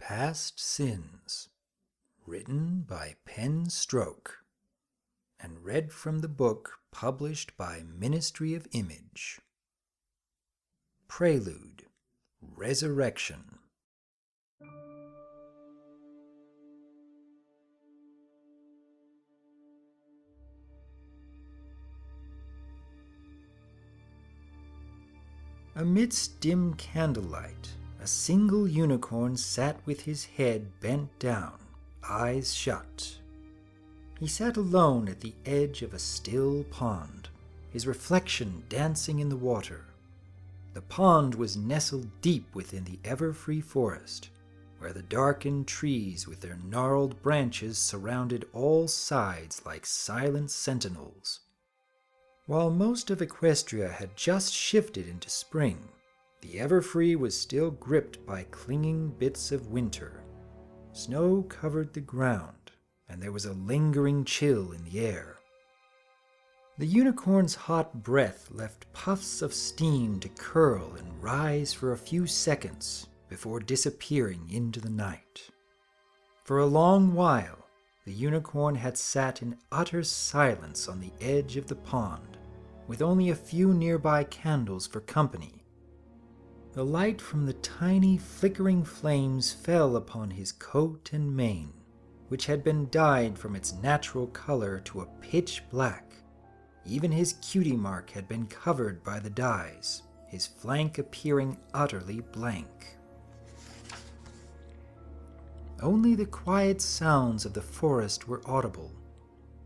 Past Sins, written by Pen Stroke, and read from the book published by Ministry of Image. Prelude, Resurrection. Amidst dim candlelight, a single unicorn sat with his head bent down, eyes shut. He sat alone at the edge of a still pond, his reflection dancing in the water. The pond was nestled deep within the ever-free forest, where the darkened trees with their gnarled branches surrounded all sides like silent sentinels. While most of Equestria had just shifted into spring, the Everfree was still gripped by clinging bits of winter. Snow covered the ground, and there was a lingering chill in the air. The unicorn's hot breath left puffs of steam to curl and rise for a few seconds before disappearing into the night. For a long while, the unicorn had sat in utter silence on the edge of the pond, with only a few nearby candles for company. The light from the tiny flickering flames fell upon his coat and mane, which had been dyed from its natural color to a pitch black. Even his cutie mark had been covered by the dyes, his flank appearing utterly blank. Only the quiet sounds of the forest were audible.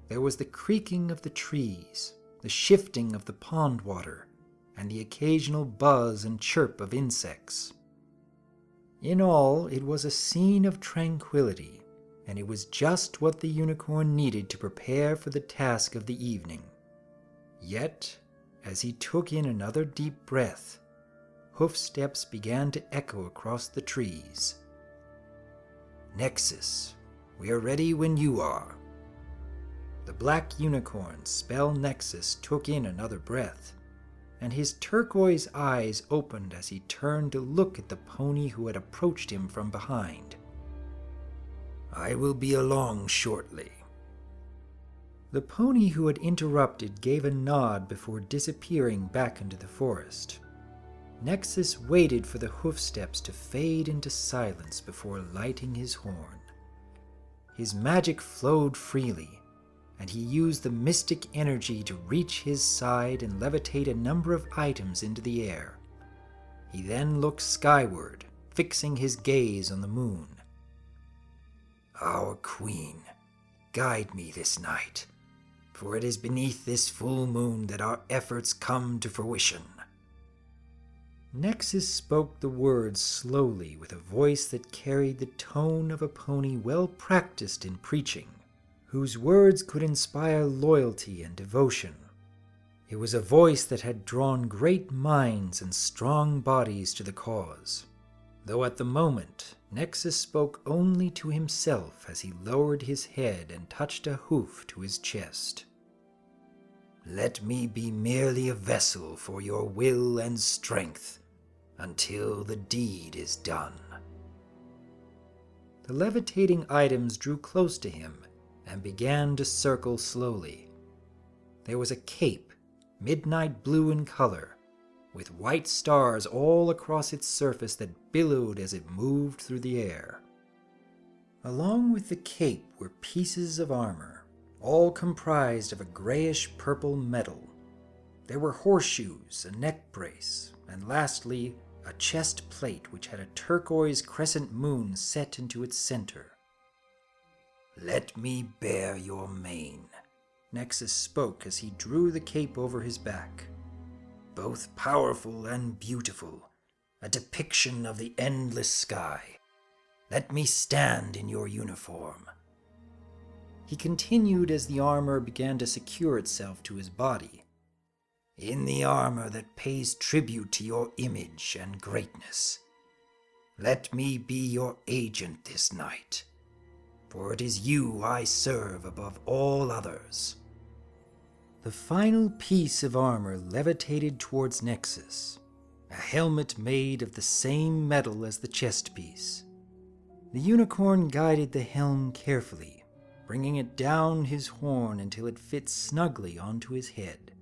There was the creaking of the trees, the shifting of the pond water, and the occasional buzz and chirp of insects. In all, it was a scene of tranquility, and it was just what the unicorn needed to prepare for the task of the evening. Yet, as he took in another deep breath, hoofsteps began to echo across the trees. "Nexus, we are ready when you are." The black unicorn's spell Nexus took in another breath, and his turquoise eyes opened as he turned to look at the pony who had approached him from behind. "I will be along shortly." The pony who had interrupted gave a nod before disappearing back into the forest. Nexus waited for the hoofsteps to fade into silence before lighting his horn. His magic flowed freely, and he used the mystic energy to reach his side and levitate a number of items into the air. He then looked skyward, fixing his gaze on the moon. "Our queen, guide me this night, for it is beneath this full moon that our efforts come to fruition." Nexus spoke the words slowly with a voice that carried the tone of a pony well practiced in preaching, whose words could inspire loyalty and devotion. It was a voice that had drawn great minds and strong bodies to the cause, though at the moment Nexus spoke only to himself as he lowered his head and touched a hoof to his chest. "Let me be merely a vessel for your will and strength until the deed is done." The levitating items drew close to him and began to circle slowly. There was a cape, midnight blue in color, with white stars all across its surface that billowed as it moved through the air. Along with the cape were pieces of armor, all comprised of a grayish-purple metal. There were horseshoes, a neck brace, and lastly, a chest plate which had a turquoise crescent moon set into its center. "Let me bear your mane," Nexus spoke as he drew the cape over his back. "Both powerful and beautiful, a depiction of the endless sky. Let me stand in your uniform." He continued as the armor began to secure itself to his body. "In the armor that pays tribute to your image and greatness. Let me be your agent this night, for it is you I serve above all others." The final piece of armor levitated towards Nexus, a helmet made of the same metal as the chest piece. The unicorn guided the helm carefully, bringing it down his horn until it fit snugly onto his head.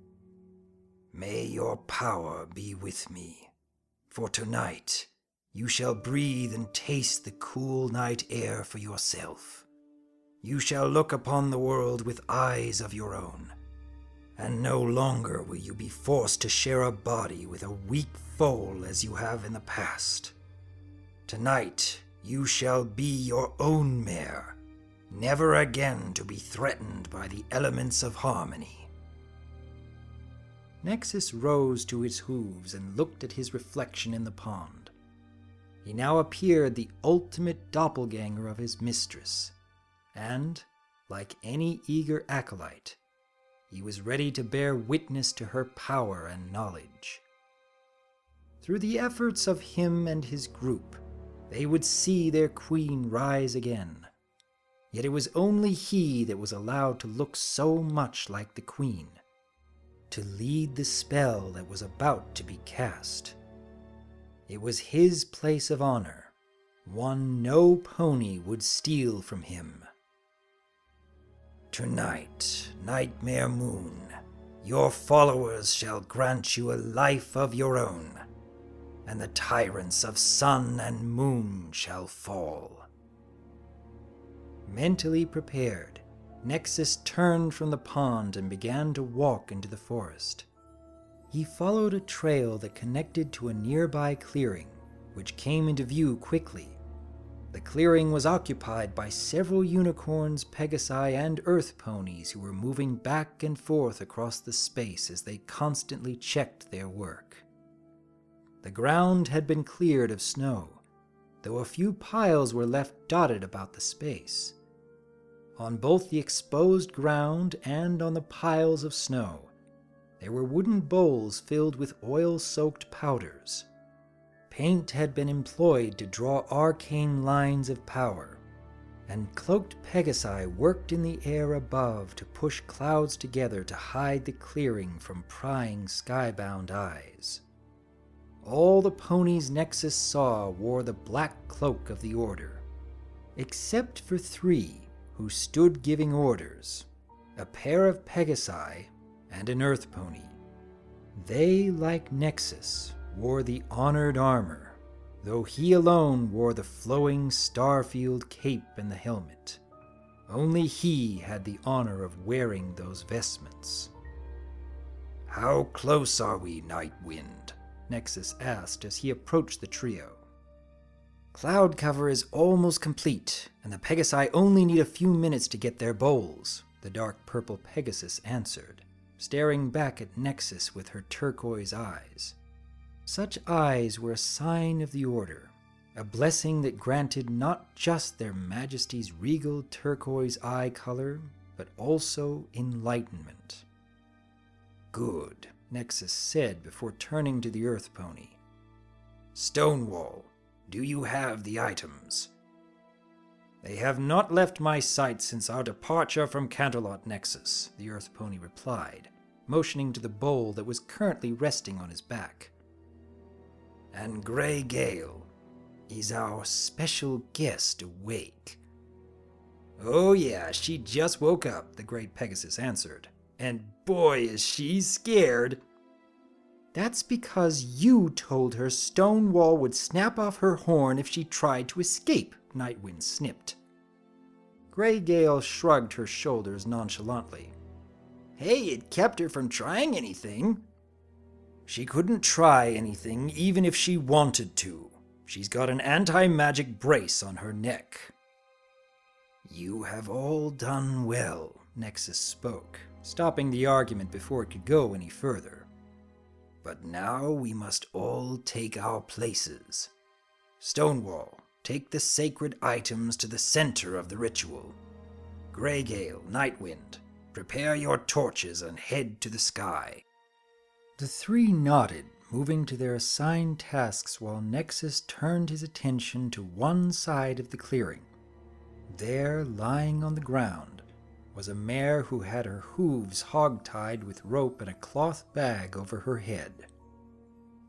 "May your power be with me, for tonight you shall breathe and taste the cool night air for yourself. You shall look upon the world with eyes of your own, and no longer will you be forced to share a body with a weak foal as you have in the past. Tonight you shall be your own mare, never again to be threatened by the elements of harmony." Nexus rose to his hooves and looked at his reflection in the pond. He now appeared the ultimate doppelganger of his mistress, and, like any eager acolyte, he was ready to bear witness to her power and knowledge. Through the efforts of him and his group, they would see their queen rise again. Yet it was only he that was allowed to look so much like the queen, to lead the spell that was about to be cast. It was his place of honor, one no pony would steal from him. "Tonight, Nightmare Moon, your followers shall grant you a life of your own, and the tyrants of sun and moon shall fall." Mentally prepared, Nexus turned from the pond and began to walk into the forest. He followed a trail that connected to a nearby clearing, which came into view quickly. The clearing was occupied by several unicorns, pegasi, and earth ponies who were moving back and forth across the space as they constantly checked their work. The ground had been cleared of snow, though a few piles were left dotted about the space. On both the exposed ground and on the piles of snow, there were wooden bowls filled with oil-soaked powders. Paint had been employed to draw arcane lines of power, and cloaked pegasi worked in the air above to push clouds together to hide the clearing from prying skybound eyes. All the ponies Nexus saw wore the black cloak of the Order, except for 3 who stood giving orders, a pair of pegasi and an earth pony. They, like Nexus, wore the honored armor, though he alone wore the flowing Starfield cape and the helmet. Only he had the honor of wearing those vestments. "How close are we, Nightwind?" Nexus asked as he approached the trio. "Cloud cover is almost complete, and the Pegasi only need a few minutes to get their bowls," the dark purple Pegasus answered, staring back at Nexus with her turquoise eyes. Such eyes were a sign of the Order, a blessing that granted not just their Majesty's regal turquoise eye color, but also enlightenment. "Good," Nexus said before turning to the Earth Pony. "Stonewall, do you have the items?" "They have not left my sight since our departure from Canterlot, Nexus," the Earth Pony replied, motioning to the bowl that was currently resting on his back. "And Grey Gale, is our special guest awake?" "Oh yeah, she just woke up," the Great Pegasus answered. "And boy is she scared." "That's because you told her Stonewall would snap off her horn if she tried to escape," Nightwind snipped. Grey Gale shrugged her shoulders nonchalantly. "Hey, it kept her from trying anything." "She couldn't try anything even if she wanted to. She's got an anti-magic brace on her neck." "You have all done well," Nexus spoke, stopping the argument before it could go any further. "But now we must all take our places. Stonewall, take the sacred items to the center of the ritual. Grey Gale, Nightwind, prepare your torches and head to the sky." The 3 nodded, moving to their assigned tasks while Nexus turned his attention to one side of the clearing. There, lying on the ground, was a mare who had her hooves hog-tied with rope and a cloth bag over her head.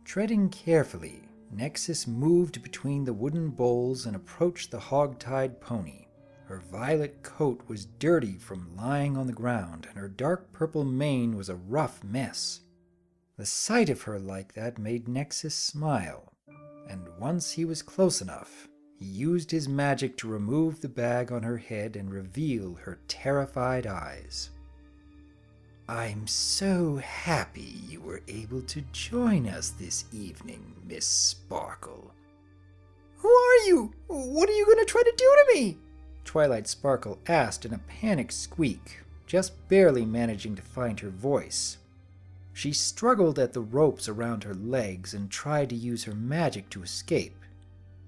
Treading carefully, Nexus moved between the wooden bowls and approached the hog-tied pony. Her violet coat was dirty from lying on the ground, and her dark purple mane was a rough mess. The sight of her like that made Nexus smile, and once he was close enough, he used his magic to remove the bag on her head and reveal her terrified eyes. "I'm so happy you were able to join us this evening, Miss Sparkle." "Who are you? What are you going to try to do to me?" Twilight Sparkle asked in a panicked squeak, just barely managing to find her voice. She struggled at the ropes around her legs and tried to use her magic to escape.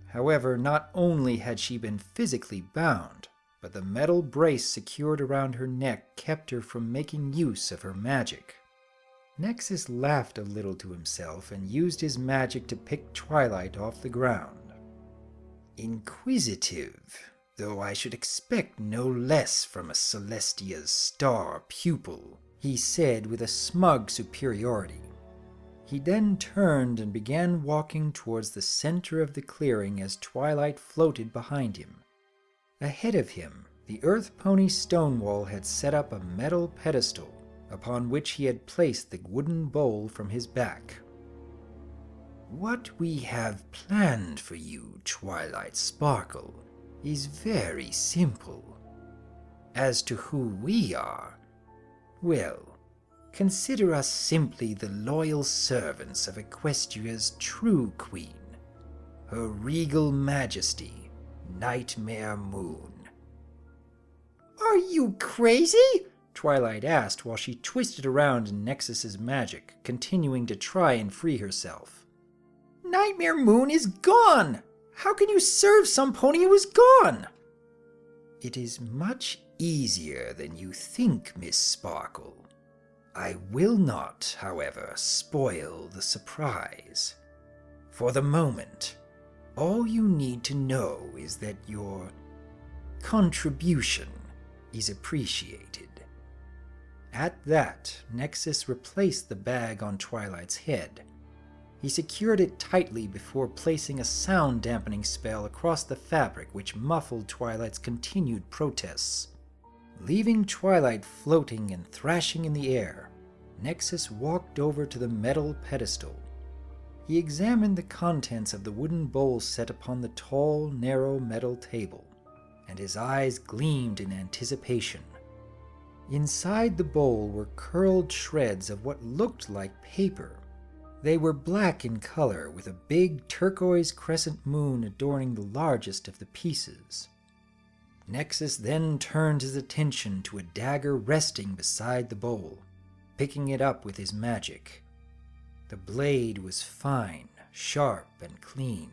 However, not only had she been physically bound, but the metal brace secured around her neck kept her from making use of her magic. Nexus laughed a little to himself and used his magic to pick Twilight off the ground. "Inquisitive, though I should expect no less from a Celestia's star pupil," he said with a smug superiority. He then turned and began walking towards the center of the clearing as Twilight floated behind him. Ahead of him, the Earth Pony Stonewall had set up a metal pedestal, upon which he had placed the wooden bowl from his back. "What we have planned for you, Twilight Sparkle, is very simple. As to who we are, well, consider us simply the loyal servants of Equestria's true queen, Her Regal Majesty, Nightmare Moon." "Are you crazy?" Twilight asked while she twisted around in Nexus's magic, continuing to try and free herself. "Nightmare Moon is gone! How can you serve some pony who is gone?" "It is much easier than you think, Miss Sparkle. I will not, however, spoil the surprise. For the moment, all you need to know is that your contribution is appreciated." At that, Nexus replaced the bag on Twilight's head. He secured it tightly before placing a sound-dampening spell across the fabric which muffled Twilight's continued protests. Leaving Twilight floating and thrashing in the air, Nexus walked over to the metal pedestal. He examined the contents of the wooden bowl set upon the tall, narrow metal table, and his eyes gleamed in anticipation. Inside the bowl were curled shreds of what looked like paper. They were black in color, with a big turquoise crescent moon adorning the largest of the pieces. Nexus then turned his attention to a dagger resting beside the bowl, picking it up with his magic. The blade was fine, sharp, and clean.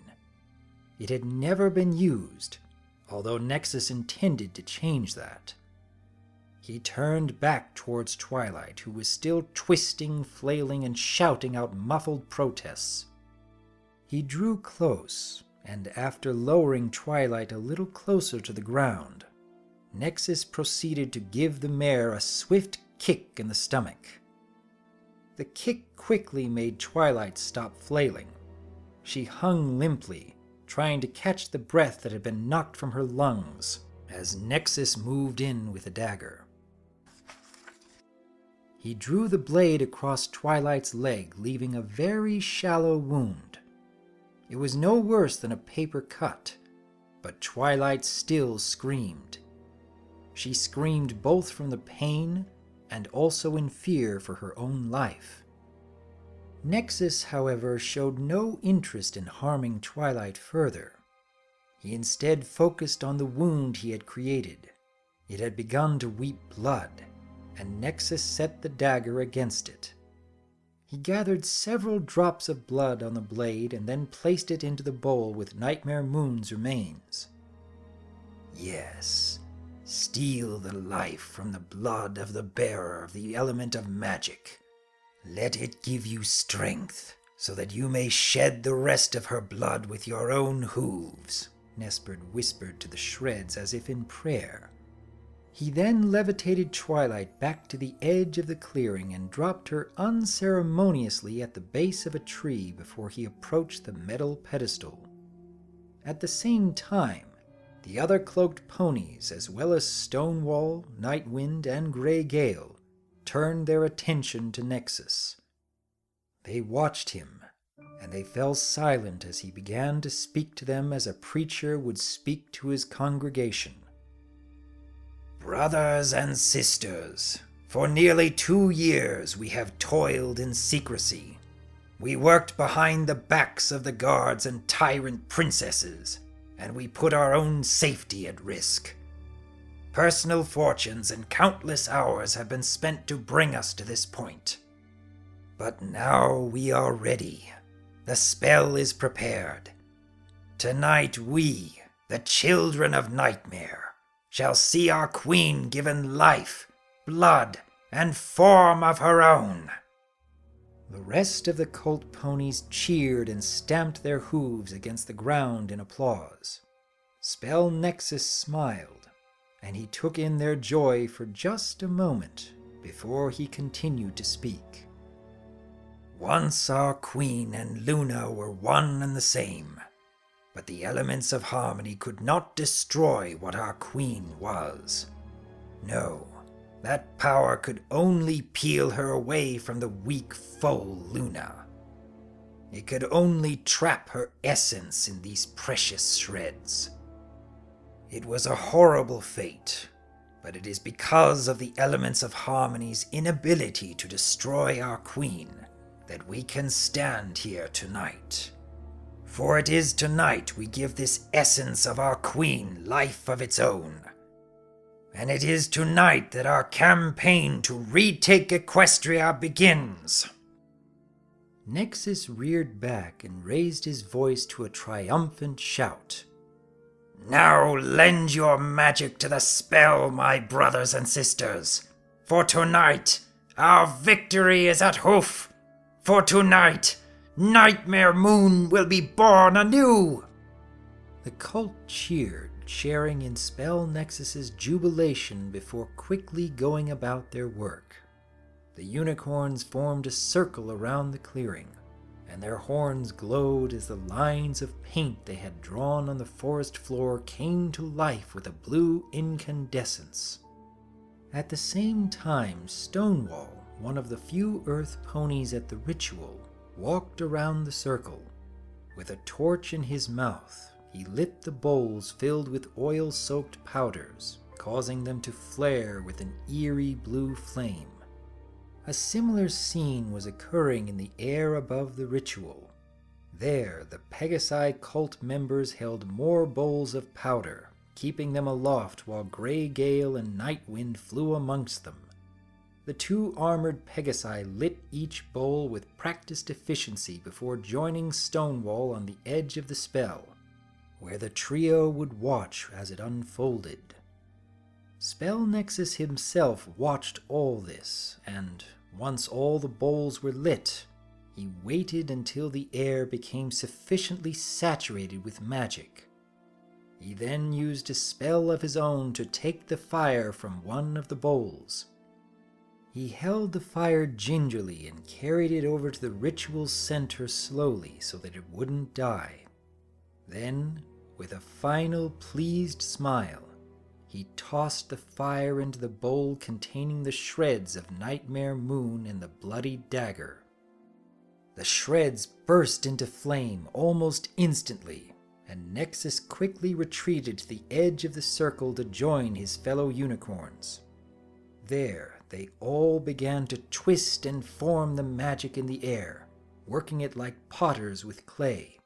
It had never been used, although Nexus intended to change that. He turned back towards Twilight, who was still twisting, flailing, and shouting out muffled protests. He drew close, and after lowering Twilight a little closer to the ground, Nexus proceeded to give the mare a swift kick in the stomach. The kick quickly made Twilight stop flailing. She hung limply, trying to catch the breath that had been knocked from her lungs, as Nexus moved in with a dagger. He drew the blade across Twilight's leg, leaving a very shallow wound. It was no worse than a paper cut, but Twilight still screamed. She screamed both from the pain and also in fear for her own life. Nexus, however, showed no interest in harming Twilight further. He instead focused on the wound he had created. It had begun to weep blood, and Nexus set the dagger against it. He gathered several drops of blood on the blade and then placed it into the bowl with Nightmare Moon's remains. "Yes, steal the life from the blood of the bearer of the element of magic. Let it give you strength, so that you may shed the rest of her blood with your own hooves," Nesperd whispered to the shreds as if in prayer. He then levitated Twilight back to the edge of the clearing and dropped her unceremoniously at the base of a tree before he approached the metal pedestal. At the same time, the other cloaked ponies, as well as Stonewall, Nightwind, and Grey Gale, turned their attention to Nexus. They watched him, and they fell silent as he began to speak to them as a preacher would speak to his congregation. "Brothers and sisters, for nearly 2 years we have toiled in secrecy. We worked behind the backs of the guards and tyrant princesses, and we put our own safety at risk. Personal fortunes and countless hours have been spent to bring us to this point. But now we are ready. The spell is prepared. Tonight we, the children of Nightmare, shall see our queen given life, blood, and form of her own." The rest of the cult ponies cheered and stamped their hooves against the ground in applause. Spell Nexus smiled, and he took in their joy for just a moment before he continued to speak. "Once our queen and Luna were one and the same, but the elements of harmony could not destroy what our queen was. No, that power could only peel her away from the weak foe Luna. It could only trap her essence in these precious shreds. It was a horrible fate, but it is because of the elements of harmony's inability to destroy our queen that we can stand here tonight. For it is tonight we give this essence of our queen life of its own. And it is tonight that our campaign to retake Equestria begins." Nexus reared back and raised his voice to a triumphant shout. "Now lend your magic to the spell, my brothers and sisters. For tonight, our victory is at hoof. For tonight, Nightmare Moon will be born anew." The cult cheered, sharing in Spell Nexus's jubilation before quickly going about their work. The unicorns formed a circle around the clearing, and their horns glowed as the lines of paint they had drawn on the forest floor came to life with a blue incandescence. At the same time, Stonewall, one of the few earth ponies at the ritual, walked around the circle. With a torch in his mouth, he lit the bowls filled with oil-soaked powders, causing them to flare with an eerie blue flame. A similar scene was occurring in the air above the ritual. There, the Pegasi cult members held more bowls of powder, keeping them aloft while Grey Gale and Nightwind flew amongst them. The 2 armored Pegasi lit each bowl with practiced efficiency before joining Stonewall on the edge of the spell, where the trio would watch as it unfolded. Spell Nexus himself watched all this, and once all the bowls were lit, he waited until the air became sufficiently saturated with magic. He then used a spell of his own to take the fire from one of the bowls. He held the fire gingerly and carried it over to the ritual's center slowly so that it wouldn't die. Then, with a final pleased smile, he tossed the fire into the bowl containing the shreds of Nightmare Moon and the bloody dagger. The shreds burst into flame almost instantly, and Nexus quickly retreated to the edge of the circle to join his fellow unicorns. There, they all began to twist and form the magic in the air, working it like potters with clay.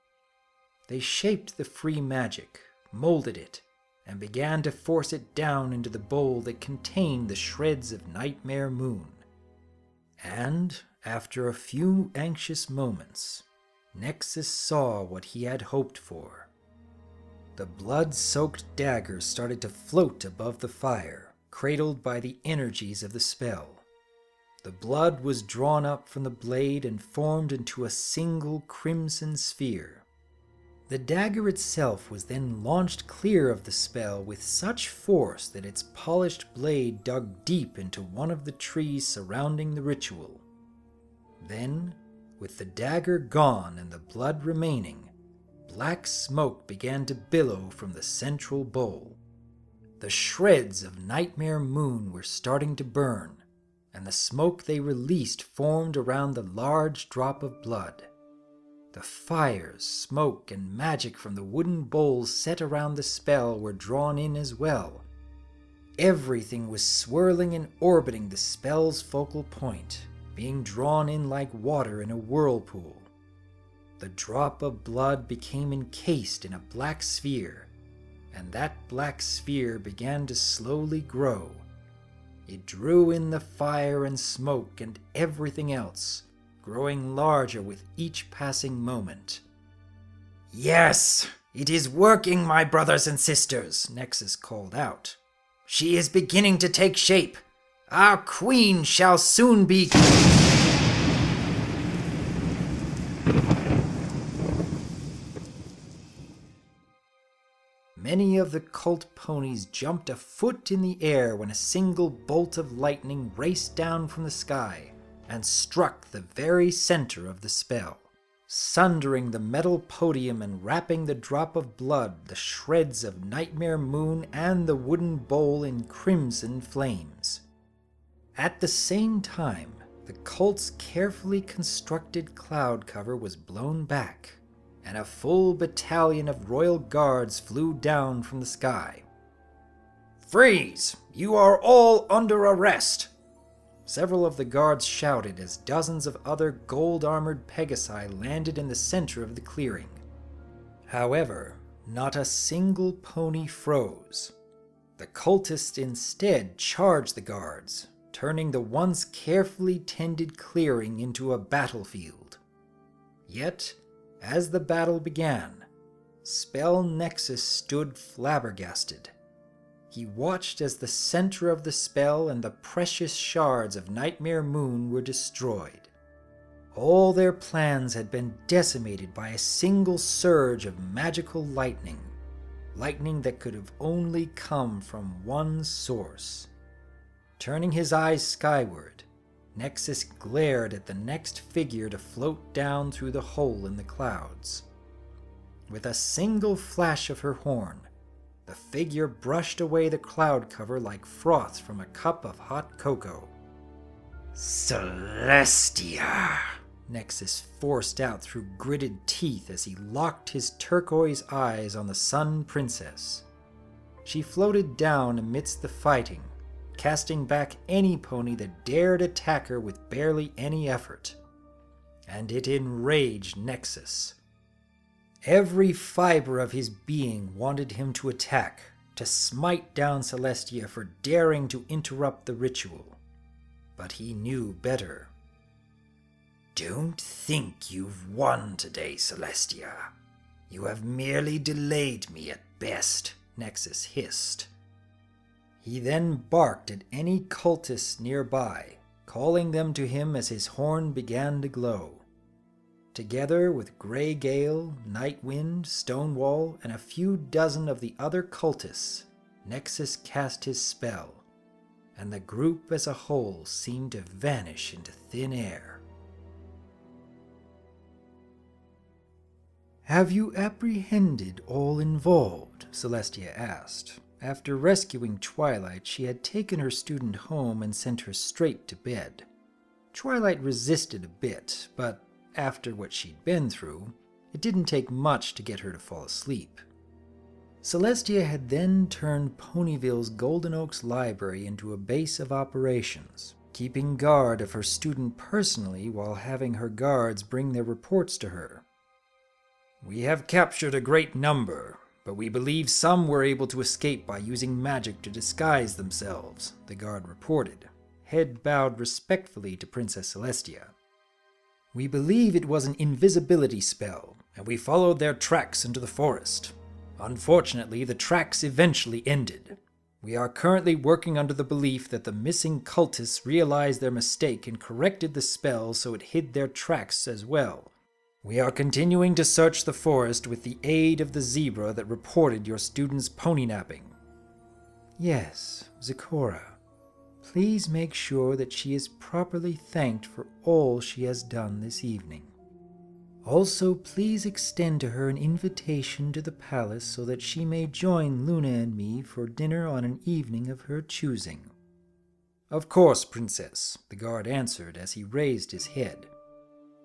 They shaped the free magic, molded it, and began to force it down into the bowl that contained the shreds of Nightmare Moon. And, after a few anxious moments, Nexus saw what he had hoped for. The blood-soaked dagger started to float above the fire, cradled by the energies of the spell. The blood was drawn up from the blade and formed into a single crimson sphere. The dagger itself was then launched clear of the spell with such force that its polished blade dug deep into one of the trees surrounding the ritual. Then, with the dagger gone and the blood remaining, black smoke began to billow from the central bowl. The shreds of Nightmare Moon were starting to burn, and the smoke they released formed around the large drop of blood. The fires, smoke, and magic from the wooden bowls set around the spell were drawn in as well. Everything was swirling and orbiting the spell's focal point, being drawn in like water in a whirlpool. The drop of blood became encased in a black sphere, and that black sphere began to slowly grow. It drew in the fire and smoke and everything else, growing larger with each passing moment. "Yes, it is working, my brothers and sisters," Nexus called out. "She is beginning to take shape. Our queen shall soon be..." Many of the cult ponies jumped a foot in the air when a single bolt of lightning raced down from the sky and struck the very center of the spell, sundering the metal podium and wrapping the drop of blood, the shreds of Nightmare Moon, and the wooden bowl in crimson flames. At the same time, the cult's carefully constructed cloud cover was blown back, and a full battalion of royal guards flew down from the sky. "Freeze! You are all under arrest!" Several of the guards shouted as dozens of other gold-armored Pegasi landed in the center of the clearing. However, not a single pony froze. The cultists instead charged the guards, turning the once carefully tended clearing into a battlefield. Yet, as the battle began, Spell Nexus stood flabbergasted. He watched as the center of the spell and the precious shards of Nightmare Moon were destroyed. All their plans had been decimated by a single surge of magical lightning, lightning that could have only come from one source. Turning his eyes skyward, Nexus glared at the next figure to float down through the hole in the clouds. With a single flash of her horn, the figure brushed away the cloud cover like froth from a cup of hot cocoa. "Celestia!" Nexus forced out through gritted teeth as he locked his turquoise eyes on the Sun Princess. She floated down amidst the fighting, casting back any pony that dared attack her with barely any effort. And it enraged Nexus. Every fiber of his being wanted him to attack, to smite down Celestia for daring to interrupt the ritual. But he knew better. "Don't think you've won today, Celestia. You have merely delayed me at best," Nexus hissed. He then barked at any cultists nearby, calling them to him as his horn began to glow. Together with Grey Gale, Nightwind, Stonewall, and a few dozen of the other cultists, Nexus cast his spell, and the group as a whole seemed to vanish into thin air. "Have you apprehended all involved?" Celestia asked. After rescuing Twilight, she had taken her student home and sent her straight to bed. Twilight resisted a bit, but after what she'd been through, it didn't take much to get her to fall asleep. Celestia had then turned Ponyville's Golden Oaks Library into a base of operations, keeping guard of her student personally while having her guards bring their reports to her. "We have captured a great number, but we believe some were able to escape by using magic to disguise themselves," the guard reported, head bowed respectfully to Princess Celestia. "We believe it was an invisibility spell, and we followed their tracks into the forest. Unfortunately, the tracks eventually ended. We are currently working under the belief that the missing cultists realized their mistake and corrected the spell so it hid their tracks as well. We are continuing to search the forest with the aid of the zebra that reported your student's pony napping. Yes, Zecora. Please make sure that she is properly thanked for all she has done this evening. Also, please extend to her an invitation to the palace so that she may join Luna and me for dinner on an evening of her choosing. Of course, Princess, the guard answered as he raised his head.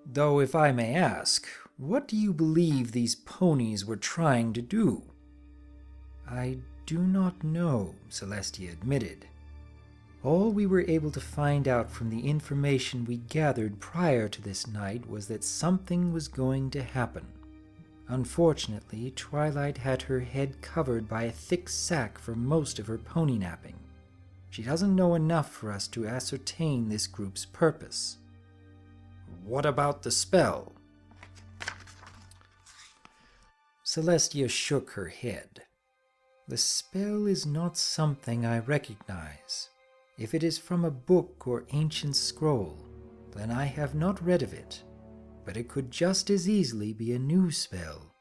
Though if I may ask, what do you believe these ponies were trying to do? I do not know, Celestia admitted. All we were able to find out from the information we gathered prior to this night was that something was going to happen. Unfortunately, Twilight had her head covered by a thick sack for most of her pony napping. She doesn't know enough for us to ascertain this group's purpose. What about the spell? Celestia shook her head. The spell is not something I recognize. If it is from a book or ancient scroll, then I have not read of it, but it could just as easily be a new spell,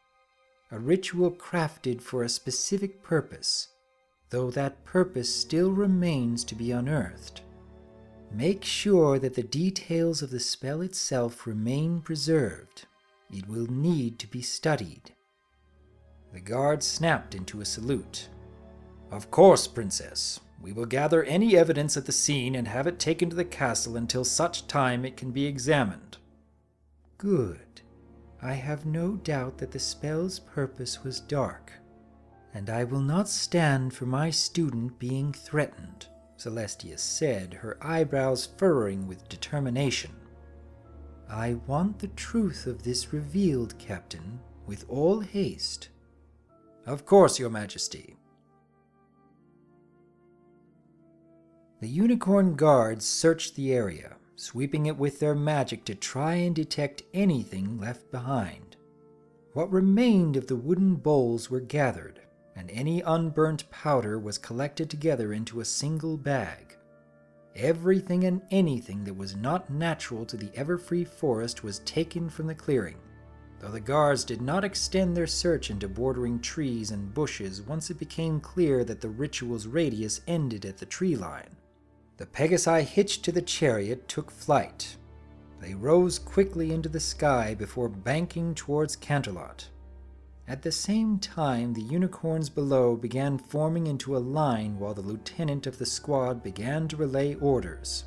a ritual crafted for a specific purpose, though that purpose still remains to be unearthed. Make sure that the details of the spell itself remain preserved. It will need to be studied. The guard snapped into a salute. Of course, Princess. We will gather any evidence at the scene and have it taken to the castle until such time it can be examined. Good. I have no doubt that the spell's purpose was dark, and I will not stand for my student being threatened, Celestia said, her eyebrows furrowing with determination. I want the truth of this revealed, Captain, with all haste. Of course, Your Majesty. The unicorn guards searched the area, sweeping it with their magic to try and detect anything left behind. What remained of the wooden bowls were gathered, and any unburnt powder was collected together into a single bag. Everything and anything that was not natural to the Everfree Forest was taken from the clearing, though the guards did not extend their search into bordering trees and bushes once it became clear that the ritual's radius ended at the tree line. The Pegasi hitched to the chariot took flight. They rose quickly into the sky before banking towards Canterlot. At the same time, the unicorns below began forming into a line while the lieutenant of the squad began to relay orders.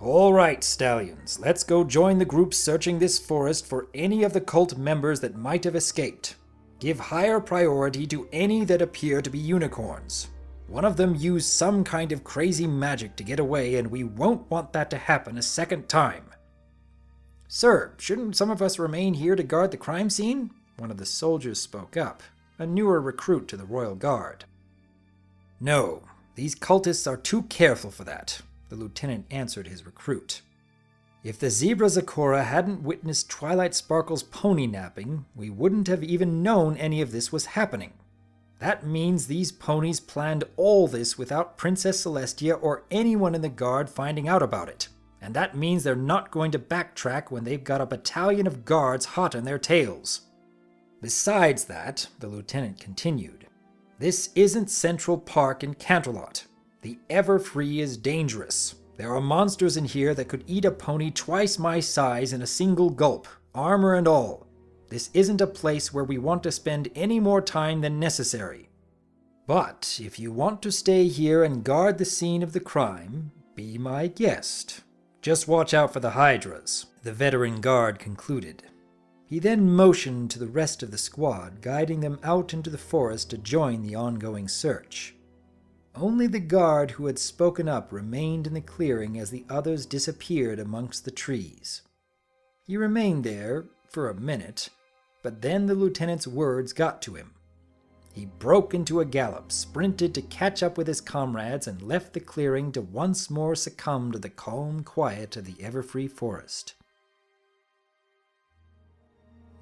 All right, stallions, let's go join the group searching this forest for any of the cult members that might have escaped. Give higher priority to any that appear to be unicorns. One of them used some kind of crazy magic to get away, and we won't want that to happen a second time. Sir, shouldn't some of us remain here to guard the crime scene? One of the soldiers spoke up, a newer recruit to the Royal Guard. No, these cultists are too careful for that, the lieutenant answered his recruit. If the zebra Zecora hadn't witnessed Twilight Sparkle's pony napping, we wouldn't have even known any of this was happening. That means these ponies planned all this without Princess Celestia or anyone in the guard finding out about it. And that means they're not going to backtrack when they've got a battalion of guards hot on their tails. Besides that, the lieutenant continued, this isn't Central Park in Canterlot. The Everfree is dangerous. There are monsters in here that could eat a pony twice my size in a single gulp, armor and all. This isn't a place where we want to spend any more time than necessary. But if you want to stay here and guard the scene of the crime, be my guest. Just watch out for the hydras, the veteran guard concluded. He then motioned to the rest of the squad, guiding them out into the forest to join the ongoing search. Only the guard who had spoken up remained in the clearing as the others disappeared amongst the trees. He remained there for a minute, but then the lieutenant's words got to him. He broke into a gallop, sprinted to catch up with his comrades, and left the clearing to once more succumb to the calm quiet of the Everfree Forest.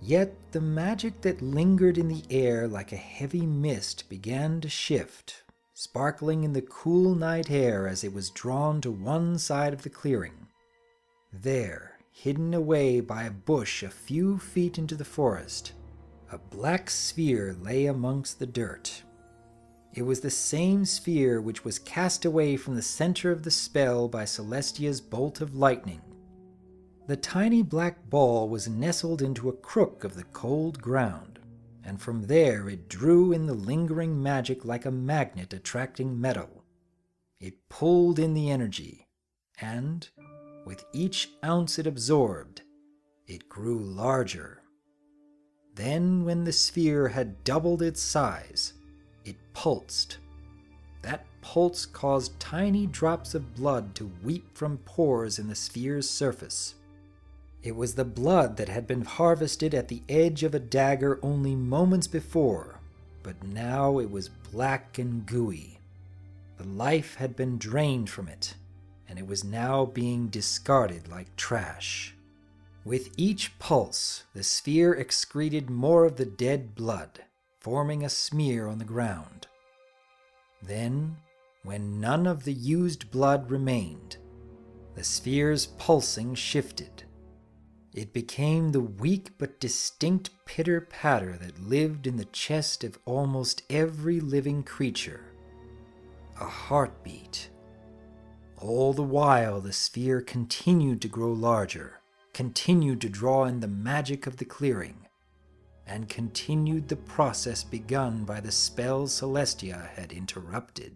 Yet the magic that lingered in the air like a heavy mist began to shift, sparkling in the cool night air as it was drawn to one side of the clearing. There, hidden away by a bush a few feet into the forest, a black sphere lay amongst the dirt. It was the same sphere which was cast away from the center of the spell by Celestia's bolt of lightning. The tiny black ball was nestled into a crook of the cold ground, and from there it drew in the lingering magic like a magnet attracting metal. It pulled in the energy, and, with each ounce it absorbed, it grew larger. Then, when the sphere had doubled its size, it pulsed. That pulse caused tiny drops of blood to weep from pores in the sphere's surface. It was the blood that had been harvested at the edge of a dagger only moments before, but now it was black and gooey. The life had been drained from it, and it was now being discarded like trash. With each pulse, the sphere excreted more of the dead blood, forming a smear on the ground. Then, when none of the used blood remained, the sphere's pulsing shifted. It became the weak but distinct pitter-patter that lived in the chest of almost every living creature. A heartbeat. All the while the sphere continued to grow larger, continued to draw in the magic of the clearing, and continued the process begun by the spell Celestia had interrupted.